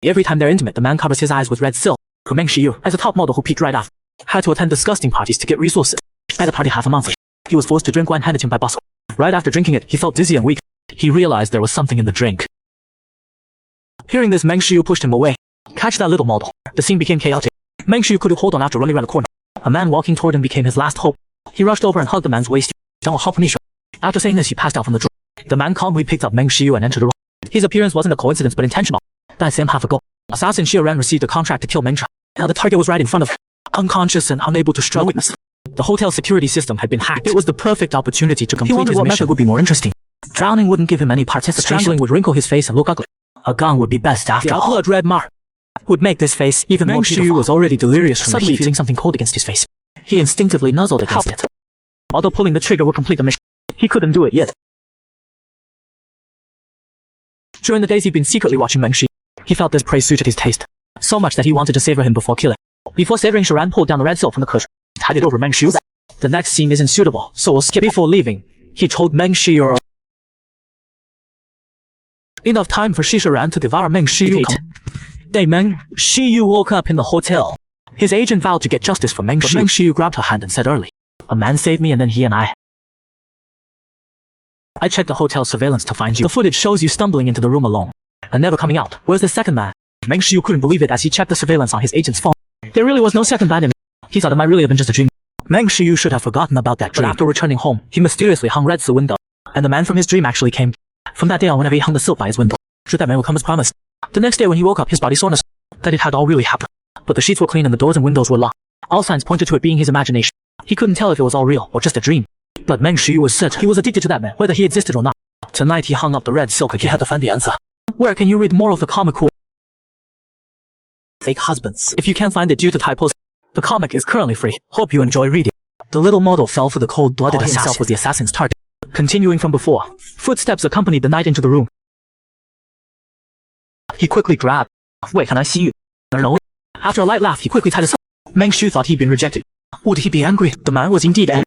Every time they're intimate, the man covers his eyes with red silk. Meng Shiyu, as a top model who peaked right after, had to attend disgusting parties to get resources. At the party half a month later, he was forced to drink wine handed to him by boss. Right after drinking it, he felt dizzy and weak. He realized there was something in the drink. Hearing this, Meng Shiyu pushed him away. Catch that little model. The scene became chaotic. Meng Shiyu couldn't hold on after running around the corner. A man walking toward him became his last hope. He rushed over and hugged the man's waist. After saying this, he passed out from the drawer. The man calmly picked up Meng Shiyu and entered the room. His appearance wasn't a coincidence but intentional. That same half ago, assassin Xie Ran received a contract to kill Meng Cha. Now the target was right in front of him, unconscious and unable to strike witness. The hotel security system had been hacked. It was the perfect opportunity to complete his mission. Method would be more interesting. Drowning wouldn't give him any participation. Strangling would wrinkle his face and look ugly. A gun would be best after all. A blood red mark would make this face even more beautiful. Meng Shiyu was already delirious from suddenly feeling something cold against his face. He instinctively nuzzled against it. Although pulling the trigger would complete the mission, he couldn't do it yet. During the days he'd been secretly watching Meng Shiyu, he felt this prey suited his taste, so much that he wanted to savor him before killing. Before savoring, Xie Ran pulled down the red silk from the cushion, tied it over Meng Shiyu's. The next scene isn't suitable, so we'll skip. Before leaving, he told Meng Shiyu enough time for Xie Ran to devour Meng Shiyu. Day Meng Shiyu woke up in the hotel. His agent vowed to get justice for Meng Shiyu. Meng Shiyu grabbed her hand and said early, "A man saved me and then he and I checked the hotel surveillance to find you. The footage shows you stumbling into the room alone and never coming out. Where's the second man?" Meng Shiyu couldn't believe it as he checked the surveillance on his agent's phone. There really was no second man in it. He thought it might really have been just a dream. Meng Shiyu should have forgotten about that dream. But after returning home, he mysteriously hung red to the window. And the man from his dream actually came. From that day on, whenever he hung the silk by his window, that man would come as promised. The next day when he woke up, his body soreness, that it had all really happened. But the sheets were clean and the doors and windows were locked. All signs pointed to it being his imagination. He couldn't tell if it was all real or just a dream. But Meng Shiyu was certain he was addicted to that man, whether he existed or not. Tonight he hung up the red silk again. He had to find the answer. Where can you read more of the comic cool fake husbands? If you can't find it due to typos, the comic is currently free. Hope you enjoy reading. The little model fell for the cold-blooded assassin. Himself was the assassin's target. Continuing from before, footsteps accompanied the knight into the room. He quickly grabbed. "Wait, can I see you?" "No." After a light laugh, he quickly tied his. Meng Shiyu thought he'd been rejected. Would he be angry? The man was indeed angry.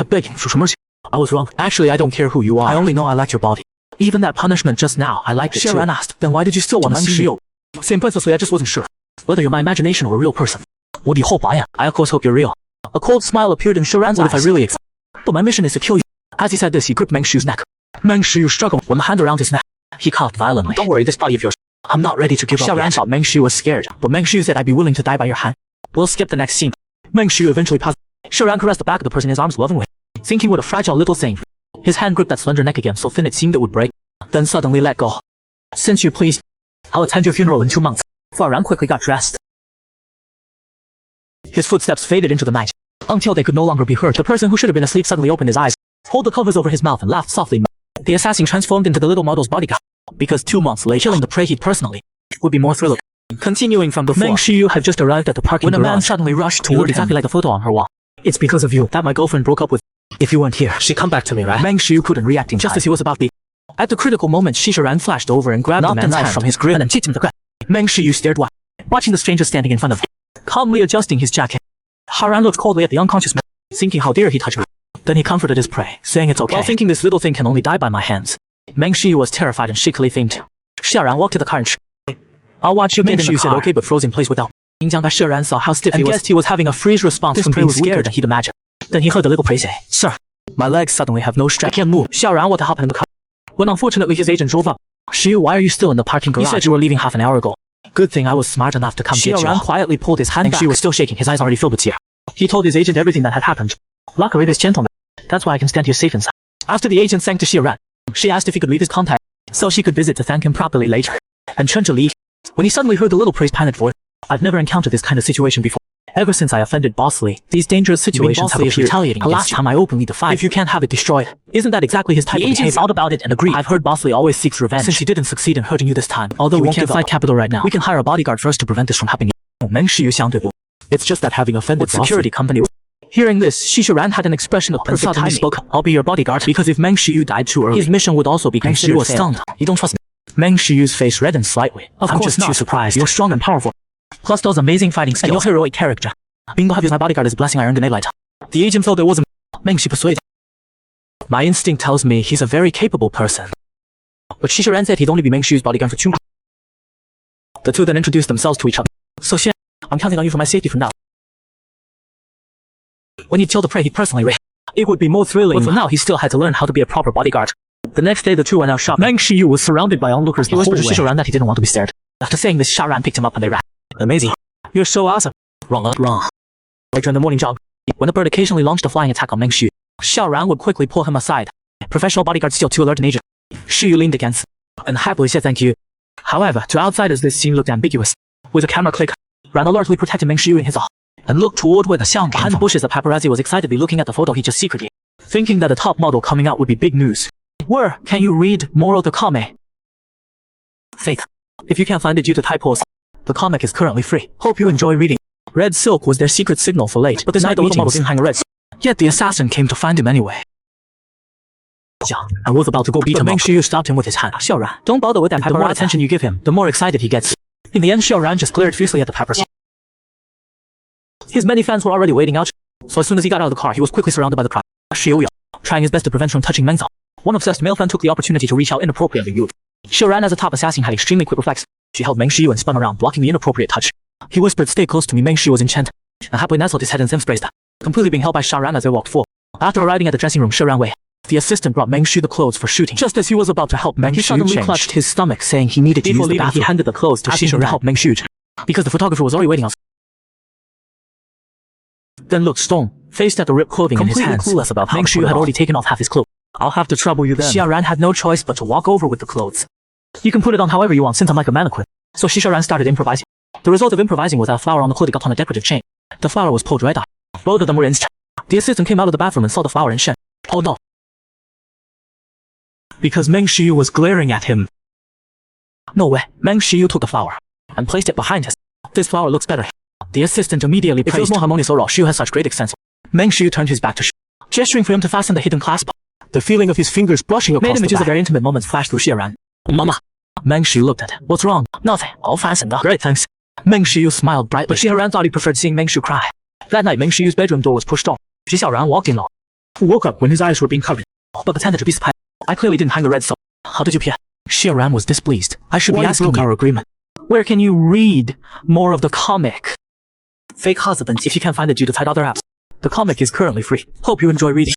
Begging for mercy. "I was wrong. Actually, I don't care who you are. I only know I like your body. Even that punishment just now, I liked it too." Xie Ran asked, "Then why did you still want to see me?" "Simplicity, I just wasn't sure whether you're my imagination or a real person." "What do you hope I am?" "I of course hope you're real." A cold smile appeared in Xie Ran's eyes. "What if I really exist? But my mission is to kill you." As he said this, he gripped Meng Shiyu's neck. Meng Shiyu struggled with a hand around his neck. He coughed violently. "Don't worry, this body of yours, I'm not ready to give up." Xie Ran thought Meng Shiyu was scared, but Meng Shiyu said, "I'd be willing to die by your hand." We'll skip the next scene. Meng Shiyu eventually paused. Xie Ran caressed the back of the person in his arms lovingly, thinking what a fragile little thing. His hand gripped that slender neck again so thin it seemed it would break, then suddenly let go. "Since you please, I'll attend your funeral in 2 months." Xie Ran quickly got dressed. His footsteps faded into the night, until they could no longer be heard. The person who should have been asleep suddenly opened his eyes, pulled the covers over his mouth and laughed softly. The assassin transformed into the little model's bodyguard, because 2 months later, killing the prey he'd personally would be more thrilling. Continuing from before, Meng Shiyu had just arrived at the parking garage when a man suddenly rushed toward him. Exactly like the photo on her wall. "It's because of you that my girlfriend broke up with. If you weren't here, she'd come back to me, right?" Meng Shiyu couldn't react in time. Just as he was about to. At the critical moment, Xie Ran flashed over and grabbed the man's hand from his grip and hit him to the ground. Meng Shiyu stared watching the stranger standing in front of him, calmly adjusting his jacket. Xie Ran looked coldly at the unconscious man, thinking how dare he touch her. Then he comforted his prey, saying it's okay. While thinking this little thing can only die by my hands, Meng Shiyu was terrified and shakily fainted. Xie Ran walked to the car and "I'll watch you get in the car." Meng Shiyu said okay but froze in place without. Xie Ran saw how stiff he was and guessed he was having a freeze response from being scared than he'd imagined. Then he heard the little prey say, "Sir, my legs suddenly have no strength. I can't move." Xie Ran wanted to hop in the car, when unfortunately his agent drove up. "Shiyu, why are you still in the parking garage? You said you were leaving half an hour ago." "Good thing I was smart enough to come get you." Xie Ran quietly pulled his hand back. She was still shaking, his eyes already filled with tears. He told his agent everything that had happened. "Luckily this gentleman. That's why I can stand here safe inside." After the agent thanked Xie Ran, she asked if he could leave his contact, so she could visit to thank him properly later, and turned to leave, when he suddenly heard the little prey's panicked voice. "I've never encountered this kind of situation before. Ever since I offended Boss Lee, these dangerous situations have appeared. Retaliating. Last time I openly defied. If you can't have it destroyed, isn't that exactly his type of behavior?" The agent thought about it and agreed. "I've heard Boss Lee always seeks revenge. Since he didn't succeed in hurting you this time, although we can't fight capital right now, we can hire a bodyguard first to prevent this from happening." Meng Shiyu sounded. "It's just that having offended the security company." Hearing this, Xie Ran had an expression of perfect timing. Spoke, "I'll be your bodyguard," because if Meng Shiyu died too early, his mission would also be considered failed. Meng Shiyu was stunned. "You don't trust me?" Meng Shiyu's face reddened slightly. "I'm just too surprised. You're strong and powerful, plus those amazing fighting skills and your heroic character. Being to have you as my bodyguard is a blessing I earned in daylight." The agent felt it wasn't. Meng Shiyu persuaded. "My instinct tells me he's a very capable person." But Xie Ran said he'd only be Meng Shiyu's bodyguard for 2 months. The two then introduced themselves to each other. So Xian, I'm counting on you for my safety for now. When he'd kill the prey he personally raised, it would be more thrilling. But for now, he still had to learn how to be a proper bodyguard. The next day, the two went out shopping. Meng Shiyu was surrounded by onlookers. He whispered to Shishiran that he didn't want to be stared. After saying this, Xiaoran picked him up and they ran. Amazing. You're so awesome. Wrong. Later in the morning jog, when the bird occasionally launched a flying attack on Meng Shiyu, Xiaoran would quickly pull him aside. Professional bodyguards still too alert in Asia. Shiyu leaned against and happily said thank you. However, to outsiders this scene looked ambiguous. With a camera click, Ran alertly protected Meng Shiyu in his and looked toward where the sound came from. Behind the bushes, the paparazzi was excitedly looking at the photo he just secretly, thinking that a top model coming out would be big news. Where can you read more of the comic? Fake. If you can't find it due to typos, the comic is currently free. Hope you enjoy reading. Red silk was their secret signal for late, but this night the little model didn't hang a red silk. Yet the assassin came to find him anyway. And was about to go beat him. Meng Shiyu stopped him with his hand. Xiaoran, don't bother with that. The more attention you give him, the more excited he gets. In the end, Xiaoran just glared fiercely at the paparazzi. His many fans were already waiting out, so as soon as he got out of the car, he was quickly surrounded by the crowd. Xiaoyan, trying his best to prevent from touching Meng Zhao. One obsessed male fan took the opportunity to reach out inappropriately. Xiaoran, as a top assassin, had extremely quick reflex. She held Meng Shiyu and spun around, blocking the inappropriate touch. He whispered, "Stay close to me." Meng Shiyu was enchanted and happily nestled his head in Sim's bracelet, completely being held by Xiaoran as they walked forward. After arriving at the dressing room, Xiaoran Wei, the assistant, brought Meng Shiyu the clothes for shooting. Just as he was about to help Meng Shiyu, he suddenly clutched his stomach, saying he needed to use the bathroom. He handed the clothes to Xiaoran to help Meng Shiyu, because the photographer was already waiting outside. Then looked stone, faced at the ripped clothing in his hands. Clueless about how Meng Shiyu had already taken off half his clothes. I'll have to trouble you then. Xiaoran had no choice but to walk over with the clothes. You can put it on however you want, since I'm like a mannequin. So Xiaoran started improvising. The result of improvising was that a flower on the clothing got on a decorative chain. The flower was pulled right out. Both of them were instant. The assistant came out of the bathroom and saw the flower and Shen. Oh no. Because Meng Shiyu was glaring at him. No way. Meng Shiyu took the flower and placed it behind his. This flower looks better. The assistant immediately praised. It feels more harmonious overall. Shiyu has such great extension. Meng Shiyu turned his back to Shiyu, gesturing for him to fasten the hidden clasp. The feeling of his fingers brushing across the images of very intimate moments flashed through Xiaoran. Mama. Meng Shiyu looked at it. What's wrong? Nothing. All fastened up. Great, thanks. Meng Shiyu smiled brightly. But Xiaoran thought he preferred seeing Meng Shiyu cry. That night, Meng Shiyu's bedroom door was pushed off. Xiaoran walked in, who woke up when his eyes were being covered. But pretended to be surprised. I clearly didn't hang a red silk. How did you peer? Xiaoran was displeased. I should be asking our agreement. Where can you read more of the comic? Fake husband. If you can't find it due to tight other apps, the comic is currently free. Hope you enjoy reading.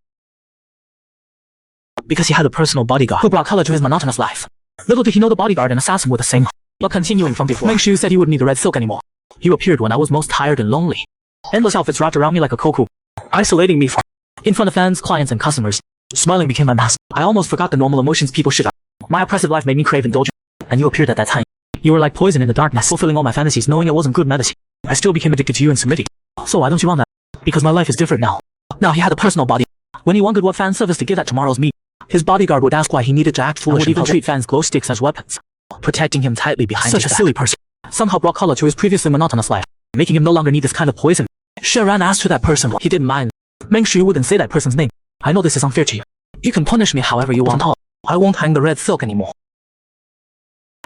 Because he had a personal bodyguard who brought color to his monotonous life. Little did he know the bodyguard and assassin were the same. But continuing from before, Meng Shiyu said he wouldn't need the red silk anymore. You appeared when I was most tired and lonely. Endless outfits wrapped around me like a cocoon, isolating me from in front of fans, clients, and customers. Smiling became my mask. I almost forgot the normal emotions people should have. My oppressive life made me crave indulgence, and you appeared at that time. You were like poison in the darkness, fulfilling all my fantasies, knowing it wasn't good medicine. I still became addicted to you and submitting. So why don't you want that? Because my life is different now. Now he had a personal body. When he wanted what fan service to give at tomorrow's meet, his bodyguard would ask why he needed to act foolish and would even treat fans' glow sticks as weapons, protecting him tightly behind his back. Such a silly person. Somehow brought color to his previously monotonous life, making him no longer need this kind of poison. Xiaoran asked who that person was. He didn't mind. Meng Shiyu wouldn't say that person's name. I know this is unfair to you. You can punish me however you want. I won't hang the red silk anymore.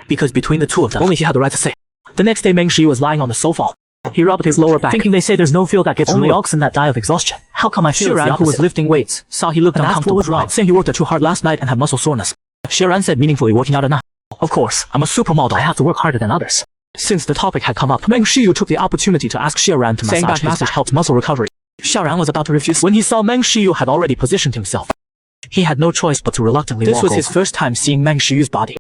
Because between the two of them, only he had the right to say. The next day, Meng Shiyu was lying on the sofa. He rubbed his lower back, thinking they say there's no feel that gets only oxen that die of exhaustion. How come I feel Xiaoran, who was lifting weights, saw he looked uncomfortable, saying he worked too hard last night and had muscle soreness. Xiaoran said meaningfully, working out enough. Of course, I'm a supermodel. I have to work harder than others. Since the topic had come up, Meng Shiyu took the opportunity to ask Xiaoran to massage his back. Helped muscle recovery. Xiaoran was about to refuse when he saw Meng Shiyu had already positioned himself. He had no choice but to reluctantly walk over. This was his first time seeing Meng Shiyu's body.